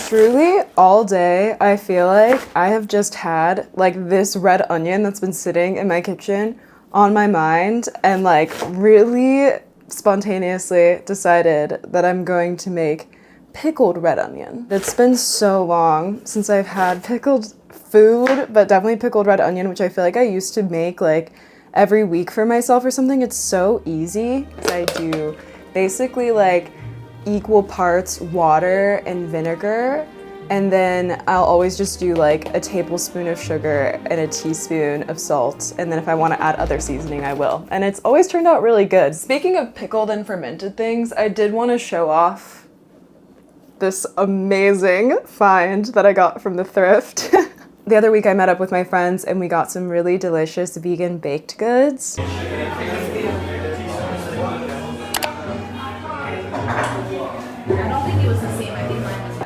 Truly, all day, I feel like I have just had like this red onion that's been sitting in my kitchen on my mind and like really spontaneously decided that I'm going to make pickled red onion. It's been so long since I've had pickled food, but definitely pickled red onion, which I feel like I used to make like every week for myself or something. It's so easy. I do basically like equal parts water and vinegar, and then I'll always just do like a tablespoon of sugar and a teaspoon of salt, and then if I want to add other seasoning I will, and it's always turned out really good. Speaking of pickled and fermented things, I did want to show off this amazing find that I got from the thrift. The other week I met up with my friends and we got some really delicious vegan baked goods.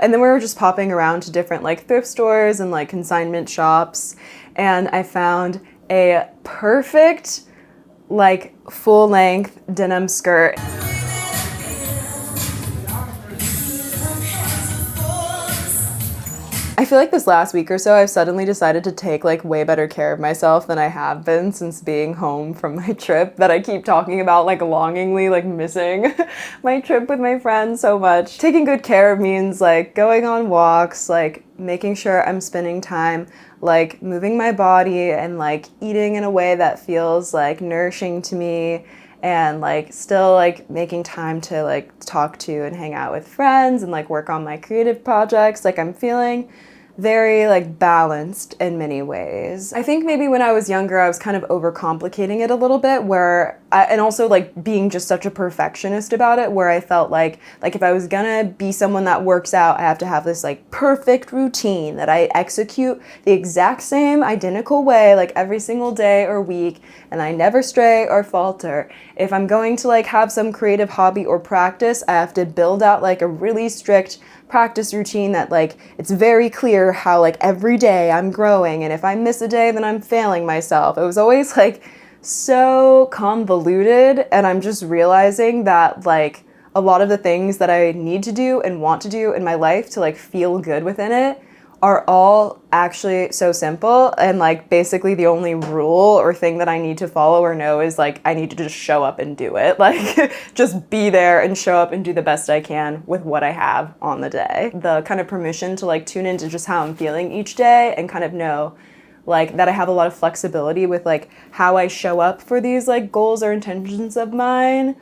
And then we were just popping around to different like thrift stores and like consignment shops, and I found a perfect like full-length denim skirt. I feel like this last week or so I've suddenly decided to take like way better care of myself than I have been since being home from my trip that I keep talking about, like longingly like missing my trip with my friends so much. Taking good care means like going on walks, like making sure I'm spending time like moving my body and like eating in a way that feels like nourishing to me, and like still like making time to like talk to and hang out with friends and like work on my creative projects. Like I'm feeling very like balanced in many ways. I think maybe when I was younger I was kind of overcomplicating it a little bit, and also like being just such a perfectionist about it, where I felt like if I was gonna be someone that works out, I have to have this like perfect routine that I execute the exact same identical way like every single day or week, and I never stray or falter. If I'm going to like have some creative hobby or practice, I have to build out like a really strict practice routine that like it's very clear how like every day I'm growing, and if I miss a day then I'm failing myself. It was always like so convoluted, and I'm just realizing that like a lot of the things that I need to do and want to do in my life to like feel good within it are all actually so simple, and like basically the only rule or thing that I need to follow or know is like I need to just show up and do it. Like just be there and show up and do the best I can with what I have on the day. The kind of permission to like tune into just how I'm feeling each day and kind of know like that I have a lot of flexibility with like how I show up for these like goals or intentions of mine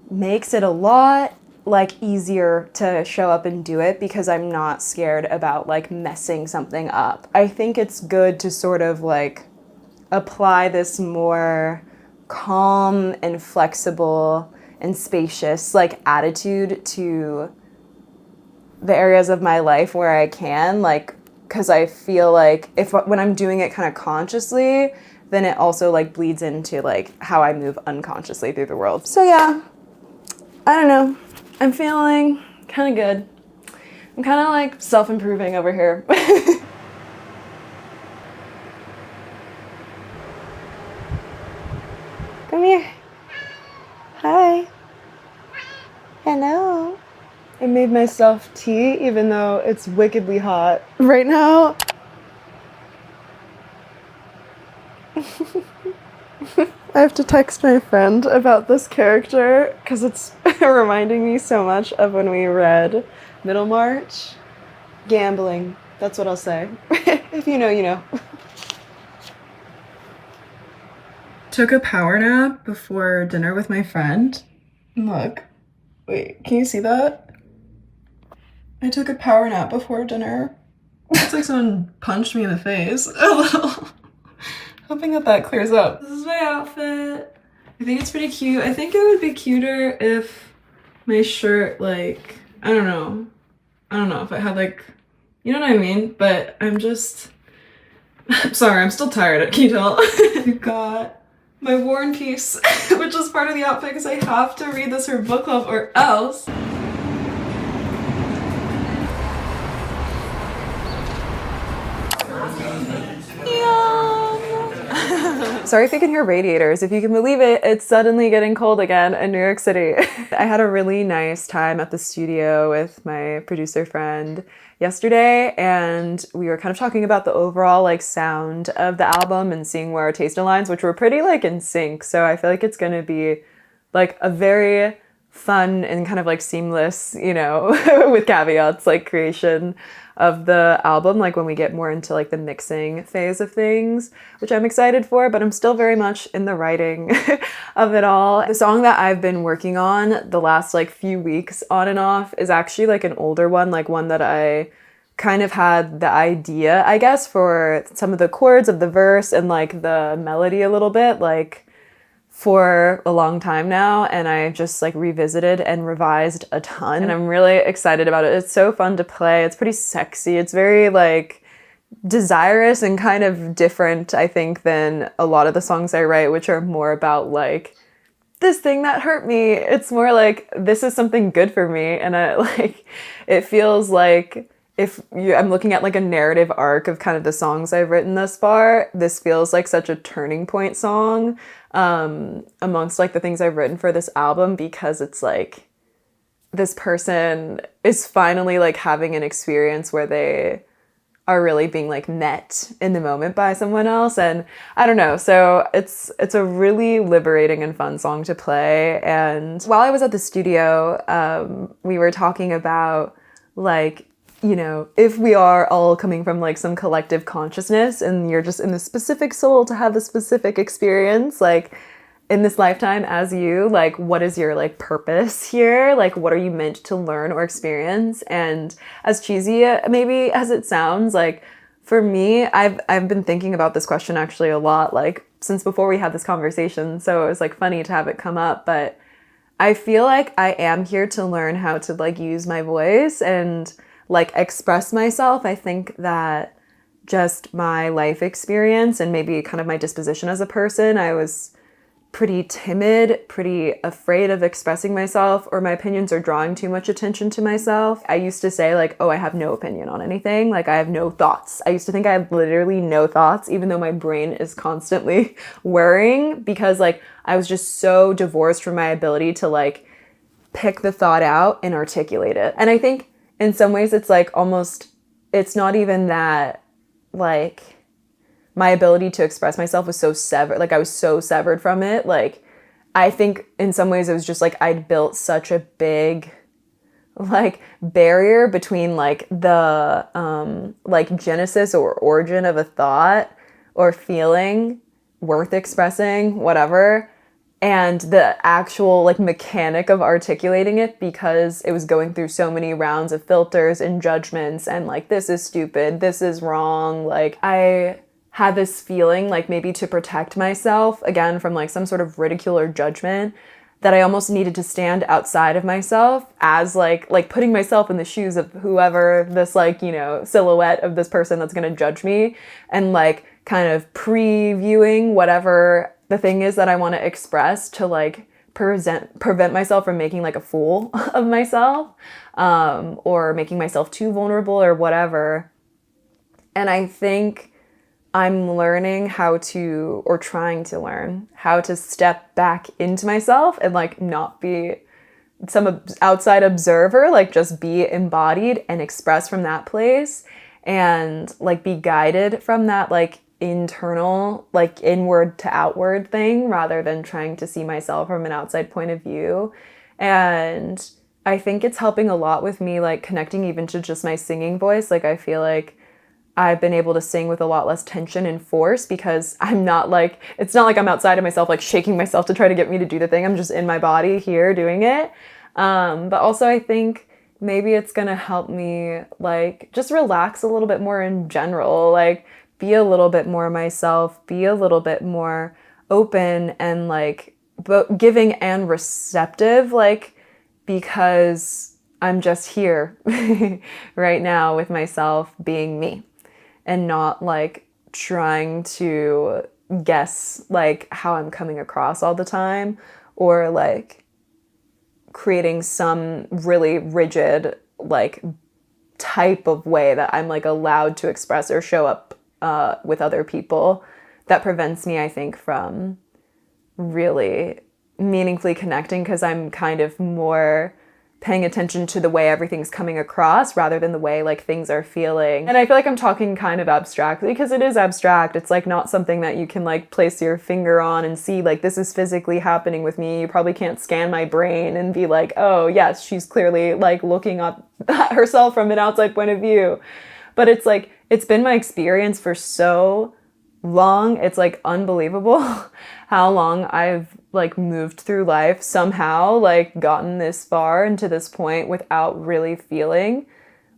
makes it a lot like easier to show up and do it, because I'm not scared about like messing something up. I think it's good to sort of like apply this more calm and flexible and spacious like attitude to the areas of my life where I can, like, because I feel like when I'm doing it kind of consciously, then it also like bleeds into like how I move unconsciously through the world. So yeah, I don't know. I'm feeling kind of good. I'm kind of like self-improving over here. Come here. Hi. Hello. I made myself tea even though it's wickedly hot right now. I have to text my friend about this character because it's reminding me so much of when we read Middlemarch. Gambling, that's what I'll say. If you know, you know. Took a power nap before dinner with my friend. Look, wait, can you see that? I took a power nap before dinner. It's like someone punched me in the face. A little. Hoping that clears up. This is my outfit. I think it's pretty cute. I think it would be cuter if my shirt, like, I don't know if it had like, you know what I mean? But I'm sorry, I'm still tired, can you tell? I've got my War and Peace, which is part of the outfit because I have to read this for book club or else. Yum! Sorry if you can hear radiators. If you can believe it, it's suddenly getting cold again in New York City. I had a really nice time at the studio with my producer friend yesterday, and we were kind of talking about the overall like sound of the album and seeing where our taste aligns, which were pretty like in sync. So I feel like it's gonna be like a very fun and kind of like seamless, you know, with caveats, like creation of the album, like when we get more into like the mixing phase of things, which I'm excited for, but I'm still very much in the writing of it all. The song that I've been working on the last like few weeks on and off is actually like an older one, like one that I kind of had the idea, I guess, for some of the chords of the verse and like the melody a little bit, like for a long time now, and I just like revisited and revised a ton, and I'm really excited about it. It's so fun to play. It's pretty sexy. It's very like desirous and kind of different, I think, than a lot of the songs I write, which are more about like this thing that hurt me. It's more like this is something good for me, and I like it feels like I'm looking at like a narrative arc of kind of the songs I've written thus far, this feels like such a turning point song amongst like the things I've written for this album, because it's like this person is finally like having an experience where they are really being like met in the moment by someone else. And I don't know, so it's a really liberating and fun song to play. And while I was at the studio, we were talking about like, you know, if we are all coming from like some collective consciousness and you're just in the specific soul to have the specific experience, like in this lifetime as you, like what is your like purpose here? Like what are you meant to learn or experience? And as cheesy maybe as it sounds, like for me, I've been thinking about this question actually a lot, like since before we had this conversation. So it was like funny to have it come up, but I feel like I am here to learn how to like use my voice and like express myself. I think that just my life experience and maybe kind of my disposition as a person, I was pretty timid, pretty afraid of expressing myself, or my opinions are drawing too much attention to myself. I used to say like, oh, I have no opinion on anything. Like I have no thoughts. I used to think I had literally no thoughts, even though my brain is constantly worrying, because like I was just so divorced from my ability to like pick the thought out and articulate it. And I think in some ways it's like almost, it's not even that like my ability to express myself was so severed, like I was so severed from it. Like I think in some ways it was just like I'd built such a big like barrier between like the like genesis or origin of a thought or feeling worth expressing, whatever, and the actual like mechanic of articulating it, because it was going through so many rounds of filters and judgments and like this is stupid, this is wrong. Like I had this feeling like maybe to protect myself again from like some sort of ridicule or judgment, that I almost needed to stand outside of myself as like putting myself in the shoes of whoever this like, you know, silhouette of this person that's going to judge me, and like kind of previewing whatever the thing is that I want to express to like prevent myself from making like a fool of myself, or making myself too vulnerable or whatever. And I think I'm learning how to, or trying to learn how to step back into myself and like not be some outside observer, like just be embodied and express from that place, and like be guided from that like internal, like inward to outward thing, rather than trying to see myself from an outside point of view. And I think it's helping a lot with me like connecting even to just my singing voice. Like I feel like I've been able to sing with a lot less tension and force, because I'm not like, it's not like I'm outside of myself, like shaking myself to try to get me to do the thing. I'm just in my body here doing it. But also I think maybe it's gonna help me like just relax a little bit more in general, like be a little bit more myself, be a little bit more open and like both giving and receptive, like because I'm just here right now with myself being me, and not like trying to guess like how I'm coming across all the time, or like creating some really rigid like type of way that I'm like allowed to express or show up with other people that prevents me, I think, from really meaningfully connecting, because I'm kind of more paying attention to the way everything's coming across rather than the way like things are feeling. And I feel like I'm talking kind of abstractly because it is abstract. It's like not something that you can like place your finger on and see like this is physically happening with me. You probably can't scan my brain and be like, oh yes, she's clearly like looking up at herself from an outside point of view. But it's like, it's been my experience for so long. It's like unbelievable how long I've like moved through life, somehow like gotten this far and to this point without really feeling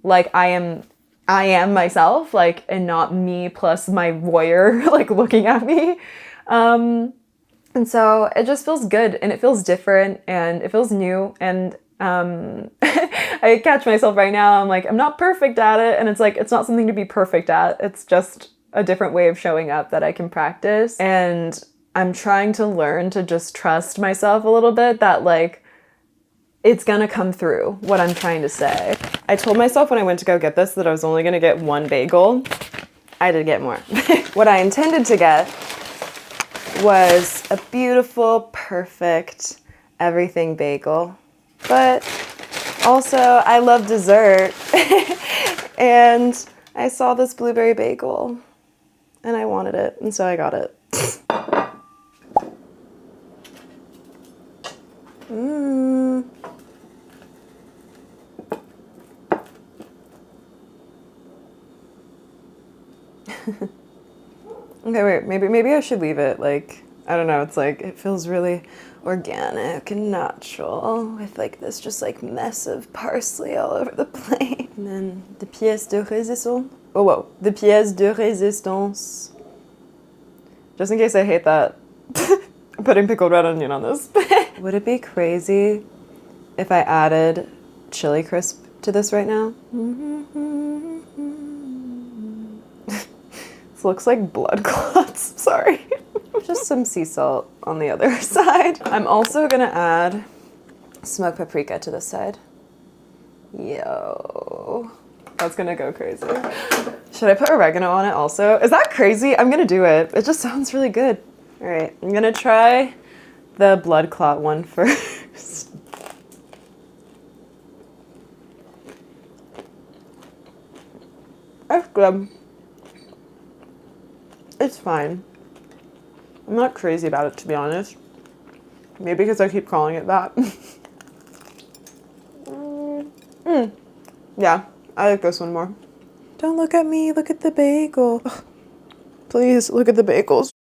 like I am myself, like, and not me plus my voyeur like looking at me. And so it just feels good and it feels different and it feels new. And I catch myself right now, I'm like, I'm not perfect at it. And it's like, it's not something to be perfect at. It's just a different way of showing up that I can practice. And I'm trying to learn to just trust myself a little bit that like, it's gonna come through what I'm trying to say. I told myself when I went to go get this that I was only gonna get one bagel. I did get more. What I intended to get was a beautiful, perfect, everything bagel. But also, I love dessert. And I saw this blueberry bagel and I wanted it, and so I got it. Okay, wait, maybe I should leave it, like, I don't know, it's like, it feels really organic and natural with like this just like mess of parsley all over the plate. And then the pièce de résistance. Oh, whoa, the pièce de résistance. Just in case I hate that, I'm putting pickled red onion on this. Would it be crazy if I added chili crisp to this right now? This looks like blood clots, sorry. Just some sea salt on the other side. I'm also gonna add smoked paprika to this side. Yo, that's gonna go crazy. Should I put oregano on it also? Is that crazy? I'm gonna do it. It just sounds really good. All right, I'm gonna try the blood clot one first. That's good. It's fine. I'm not crazy about it, to be honest. Maybe because I keep calling it that. Yeah, I like this one more. Don't look at me, look at the bagel. Please, look at the bagels.